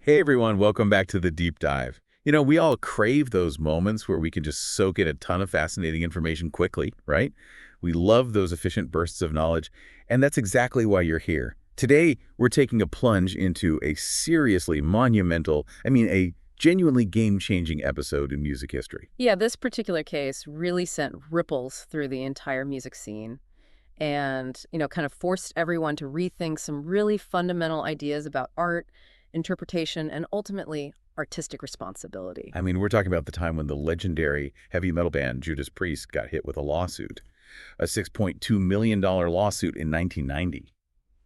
Hey everyone, welcome back to the deep dive. We all crave those moments where we can just soak in a ton of fascinating information quickly, right? We love those efficient bursts of knowledge, and that's exactly why you're here. Today, we're taking a plunge into a seriously monumental, a genuinely game-changing episode in music history. Yeah, this particular case really sent ripples through the entire music scene and, kind of forced everyone to rethink some really fundamental ideas about art, interpretation, and ultimately artistic responsibility. We're talking about the time when the legendary heavy metal band Judas Priest got hit with a lawsuit, a $6.2 million lawsuit in 1990.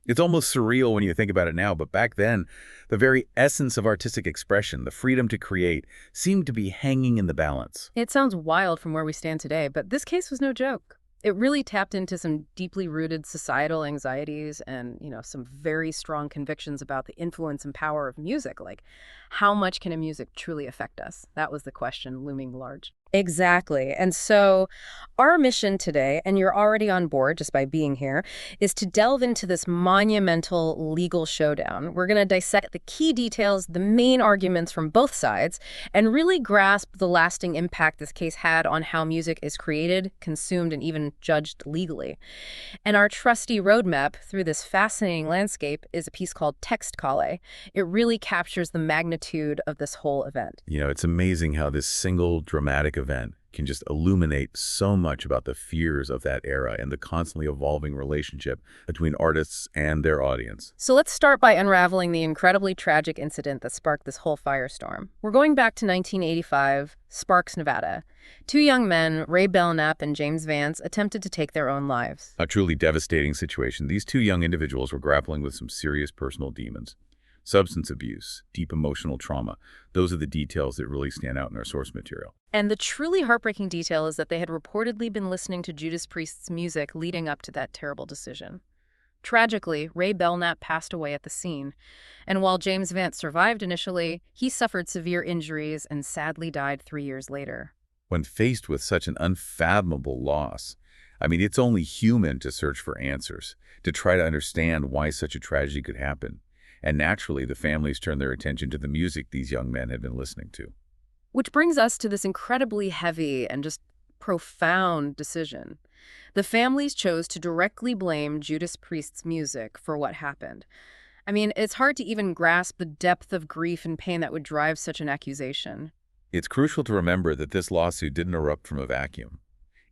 It's almost surreal when you think about it now, but back then, the very essence of artistic expression, the freedom to create, seemed to be hanging in the balance. It sounds wild from where we stand today, but this case was no joke. It really tapped into some deeply rooted societal anxieties and, some very strong convictions about the influence and power of music. Like, how much can a music truly affect us? That was the question looming large. Exactly. And so our mission today, and you're already on board just by being here, is to delve into this monumental legal showdown. We're going to dissect the key details, the main arguments from both sides, and really grasp the lasting impact this case had on how music is created, consumed, and even judged legally. And our trusty roadmap through this fascinating landscape is a piece called Text Call. It really captures the magnitude of this whole event. It's amazing how this single dramatic event can just illuminate so much about the fears of that era and the constantly evolving relationship between artists and their audience. So let's start by unraveling the incredibly tragic incident that sparked this whole firestorm. We're going back to 1985, Sparks, Nevada. Two young men, Ray Belknap and James Vance, attempted to take their own lives. A truly devastating situation. These two young individuals were grappling with some serious personal demons. Substance abuse, deep emotional trauma. Those are the details that really stand out in our source material. And the truly heartbreaking detail is that they had reportedly been listening to Judas Priest's music leading up to that terrible decision. Tragically, Ray Belknap passed away at the scene, and while James Vance survived initially, he suffered severe injuries and sadly died 3 years later. When faced with such an unfathomable loss, it's only human to search for answers, to try to understand why such a tragedy could happen. And naturally, the families turned their attention to the music these young men had been listening to. Which brings us to this incredibly heavy and just profound decision. The families chose to directly blame Judas Priest's music for what happened. It's hard to even grasp the depth of grief and pain that would drive such an accusation. It's crucial to remember that this lawsuit didn't erupt from a vacuum.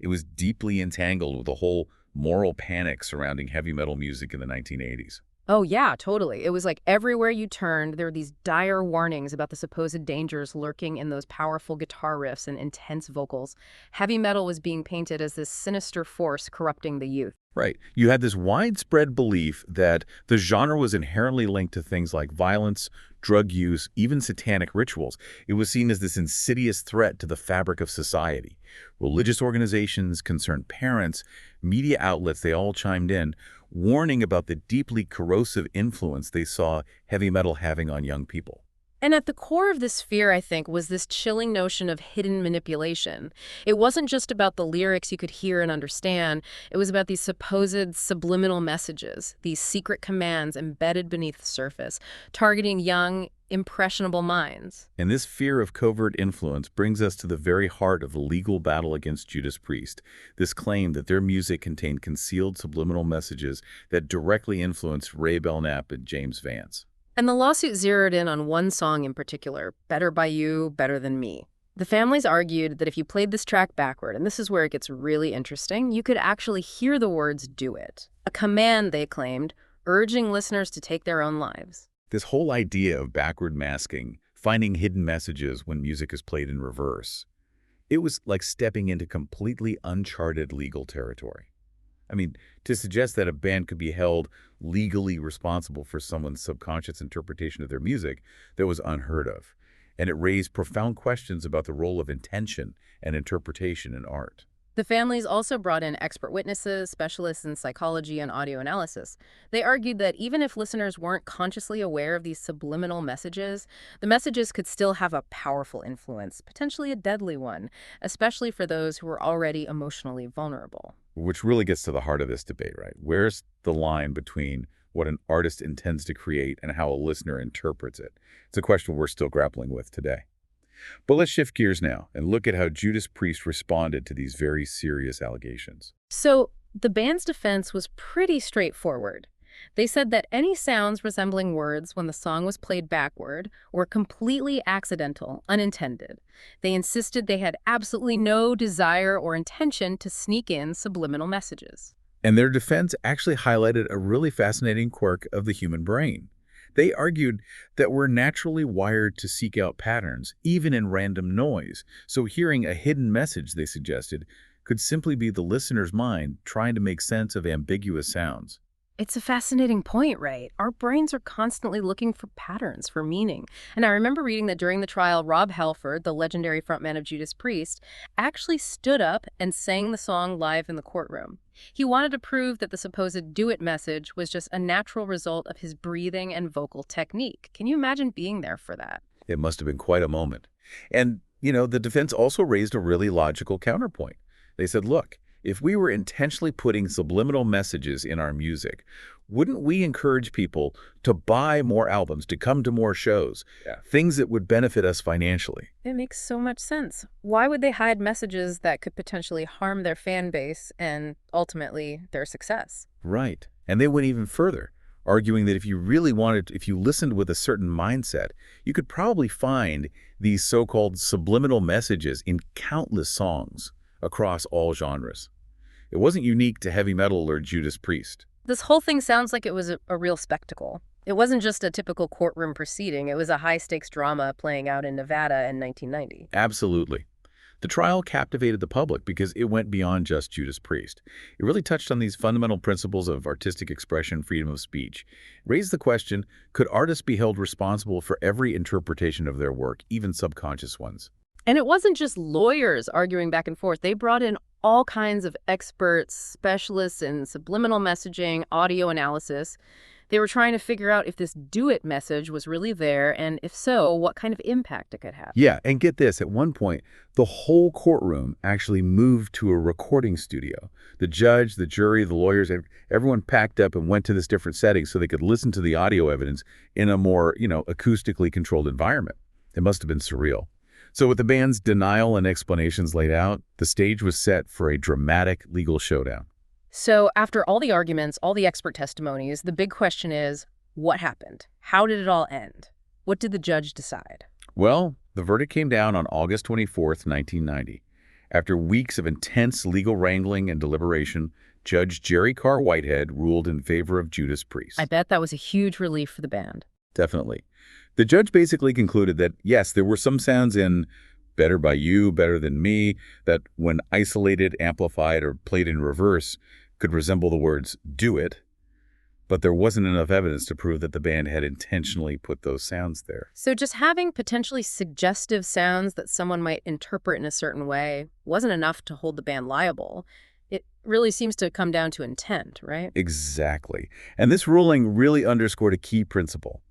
It was deeply entangled with the whole moral panic surrounding heavy metal music in the 1980s. Oh, yeah, totally. It was like everywhere you turned, there were these dire warnings about the supposed dangers lurking in those powerful guitar riffs and intense vocals. Heavy metal was being painted as this sinister force corrupting the youth. Right. You had this widespread belief that the genre was inherently linked to things like violence, drug use, even satanic rituals. It was seen as this insidious threat to the fabric of society. Religious organizations, concerned parents, media outlets, they all chimed in, warning about the deeply corrosive influence they saw heavy metal having on young people. And at the core of this fear, I think, was this chilling notion of hidden manipulation. It wasn't just about the lyrics you could hear and understand. It was about these supposed subliminal messages, these secret commands embedded beneath the surface, targeting young, impressionable minds. And this fear of covert influence brings us to the very heart of the legal battle against Judas Priest, this claim that their music contained concealed subliminal messages that directly influenced Ray Belknap and James Vance. And the lawsuit zeroed in on one song in particular, Better by You, Better Than Me. The families argued that if you played this track backward, and this is where it gets really interesting, you could actually hear the words "do it." A command, they claimed, urging listeners to take their own lives. This whole idea of backward masking, finding hidden messages when music is played in reverse, it was like stepping into completely uncharted legal territory. To suggest that a band could be held legally responsible for someone's subconscious interpretation of their music, that was unheard of. And it raised profound questions about the role of intention and interpretation in art. The families also brought in expert witnesses, specialists in psychology and audio analysis. They argued that even if listeners weren't consciously aware of these subliminal messages, the messages could still have a powerful influence, potentially a deadly one, especially for those who were already emotionally vulnerable. Which really gets to the heart of this debate, right? Where's the line between what an artist intends to create and how a listener interprets it. It's a question we're still grappling with today. But let's shift gears now and look at how Judas Priest responded to these very serious allegations. So the band's defense was pretty straightforward. They said that any sounds resembling words when the song was played backward were completely accidental, unintended. They insisted they had absolutely no desire or intention to sneak in subliminal messages. And their defense actually highlighted a really fascinating quirk of the human brain. They argued that we're naturally wired to seek out patterns, even in random noise. So hearing a hidden message, they suggested, could simply be the listener's mind trying to make sense of ambiguous sounds. It's a fascinating point, right? Our brains are constantly looking for patterns, for meaning. And I remember reading that during the trial, Rob Halford, the legendary frontman of Judas Priest, actually stood up and sang the song live in the courtroom. He wanted to prove that the supposed do it message was just a natural result of his breathing and vocal technique. Can you imagine being there for that? It must have been quite a moment. And, the defense also raised a really logical counterpoint. They said, look, if we were intentionally putting subliminal messages in our music, wouldn't we encourage people to buy more albums, to come to more shows, things that would benefit us financially? It makes so much sense. Why would they hide messages that could potentially harm their fan base and ultimately their success? Right. And they went even further, arguing that if you listened with a certain mindset, you could probably find these so-called subliminal messages in countless songs across all genres. It wasn't unique to heavy metal or Judas Priest. This whole thing sounds like it was a real spectacle. It wasn't just a typical courtroom proceeding. It was a high-stakes drama playing out in Nevada in 1990. Absolutely. The trial captivated the public because it went beyond just Judas Priest. It really touched on these fundamental principles of artistic expression, freedom of speech. It raised the question, could artists be held responsible for every interpretation of their work, even subconscious ones? And it wasn't just lawyers arguing back and forth. They brought in all kinds of experts, specialists in subliminal messaging, audio analysis. They were trying to figure out if this do-it message was really there, and if so, what kind of impact it could have. Yeah, and get this, at one point, the whole courtroom actually moved to a recording studio. The judge, the jury, the lawyers, everyone packed up and went to this different setting so they could listen to the audio evidence in a more, acoustically controlled environment. It must have been surreal. So with the band's denial and explanations laid out, the stage was set for a dramatic legal showdown. So after all the arguments, all the expert testimonies, the big question is, what happened? How did it all end? What did the judge decide? Well, the verdict came down on August 24th, 1990. After weeks of intense legal wrangling and deliberation, Judge Jerry Carr Whitehead ruled in favor of Judas Priest. I bet that was a huge relief for the band. Definitely. The judge basically concluded that, yes, there were some sounds in Better by You, Better Than Me, that when isolated, amplified, or played in reverse, could resemble the words, do it, but there wasn't enough evidence to prove that the band had intentionally put those sounds there. So just having potentially suggestive sounds that someone might interpret in a certain way wasn't enough to hold the band liable. It really seems to come down to intent, right? Exactly. And this ruling really underscored a key principle.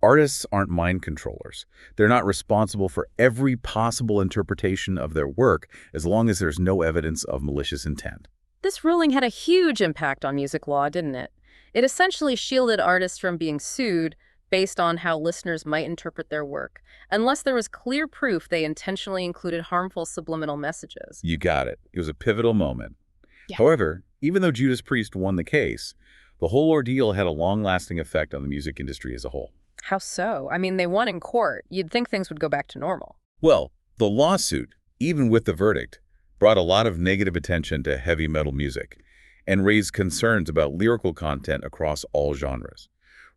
Artists aren't mind controllers. They're not responsible for every possible interpretation of their work as long as there's no evidence of malicious intent. This ruling had a huge impact on music law, didn't it? It essentially shielded artists from being sued based on how listeners might interpret their work, unless there was clear proof they intentionally included harmful subliminal messages. You got it. It was a pivotal moment. Yeah. However, even though Judas Priest won the case, the whole ordeal had a long-lasting effect on the music industry as a whole. How so? I mean, they won in court. You'd think things would go back to normal. Well, the lawsuit, even with the verdict, brought a lot of negative attention to heavy metal music and raised concerns about lyrical content across all genres.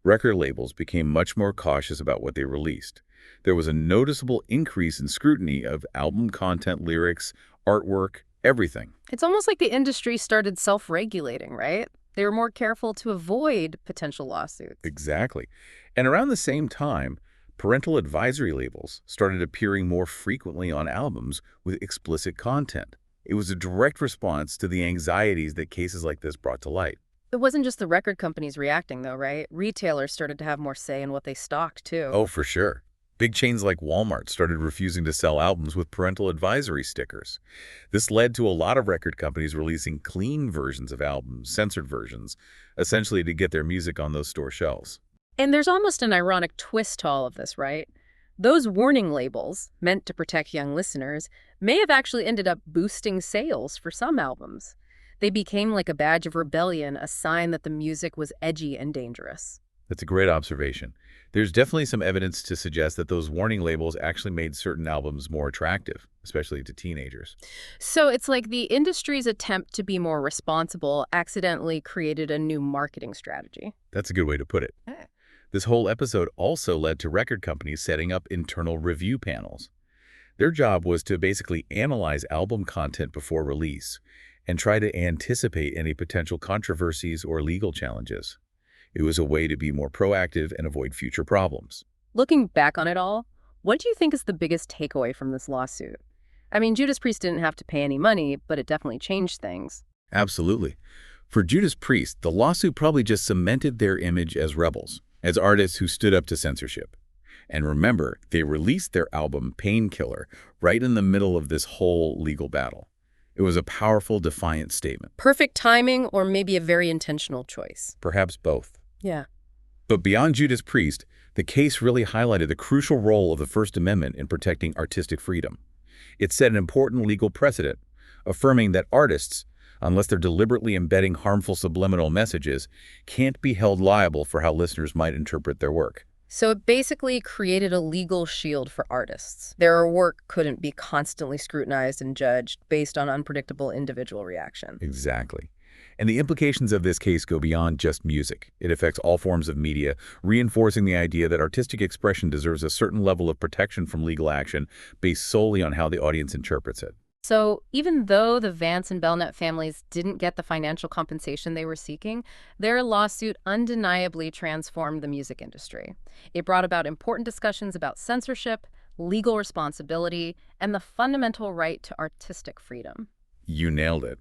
Record labels became much more cautious about what they released. There was a noticeable increase in scrutiny of album content, lyrics, artwork, everything. It's almost like the industry started self-regulating, right? They were more careful to avoid potential lawsuits. Exactly. And around the same time, parental advisory labels started appearing more frequently on albums with explicit content. It was a direct response to the anxieties that cases like this brought to light. It wasn't just the record companies reacting, though, right? Retailers started to have more say in what they stocked, too. Oh, for sure. Big chains like Walmart started refusing to sell albums with parental advisory stickers. This led to a lot of record companies releasing clean versions of albums, censored versions, essentially to get their music on those store shelves. And there's almost an ironic twist to all of this, right? Those warning labels, meant to protect young listeners, may have actually ended up boosting sales for some albums. They became like a badge of rebellion, a sign that the music was edgy and dangerous. That's a great observation. There's definitely some evidence to suggest that those warning labels actually made certain albums more attractive, especially to teenagers. So it's like the industry's attempt to be more responsible accidentally created a new marketing strategy. That's a good way to put it. This whole episode also led to record companies setting up internal review panels. Their job was to basically analyze album content before release and try to anticipate any potential controversies or legal challenges. It was a way to be more proactive and avoid future problems. Looking back on it all, what do you think is the biggest takeaway from this lawsuit? I mean, Judas Priest didn't have to pay any money, but it definitely changed things. Absolutely. For Judas Priest, the lawsuit probably just cemented their image as rebels, as artists who stood up to censorship. And remember, they released their album Painkiller right in the middle of this whole legal battle. It was a powerful, defiant statement. Perfect timing, or maybe a very intentional choice. Perhaps both. Yeah. But beyond Judas Priest, the case really highlighted the crucial role of the First Amendment in protecting artistic freedom. It set an important legal precedent, affirming that artists, unless they're deliberately embedding harmful subliminal messages, can't be held liable for how listeners might interpret their work. So it basically created a legal shield for artists. Their work couldn't be constantly scrutinized and judged based on unpredictable individual reaction. Exactly. And the implications of this case go beyond just music. It affects all forms of media, reinforcing the idea that artistic expression deserves a certain level of protection from legal action based solely on how the audience interprets it. So even though the Vance and Belknap families didn't get the financial compensation they were seeking, their lawsuit undeniably transformed the music industry. It brought about important discussions about censorship, legal responsibility, and the fundamental right to artistic freedom. You nailed it.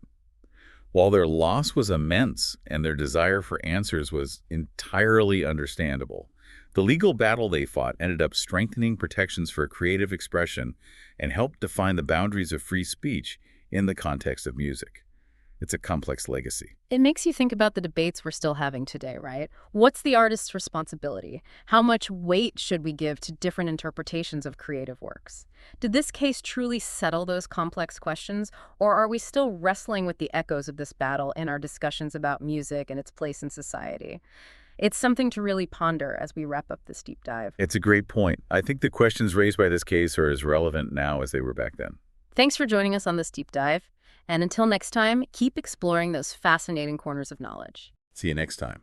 While their loss was immense and their desire for answers was entirely understandable, the legal battle they fought ended up strengthening protections for creative expression and helped define the boundaries of free speech in the context of music. It's a complex legacy. It makes you think about the debates we're still having today, right? What's the artist's responsibility? How much weight should we give to different interpretations of creative works? Did this case truly settle those complex questions, or are we still wrestling with the echoes of this battle in our discussions about music and its place in society? It's something to really ponder as we wrap up this deep dive. It's a great point. I think the questions raised by this case are as relevant now as they were back then. Thanks for joining us on this deep dive. And until next time, keep exploring those fascinating corners of knowledge. See you next time.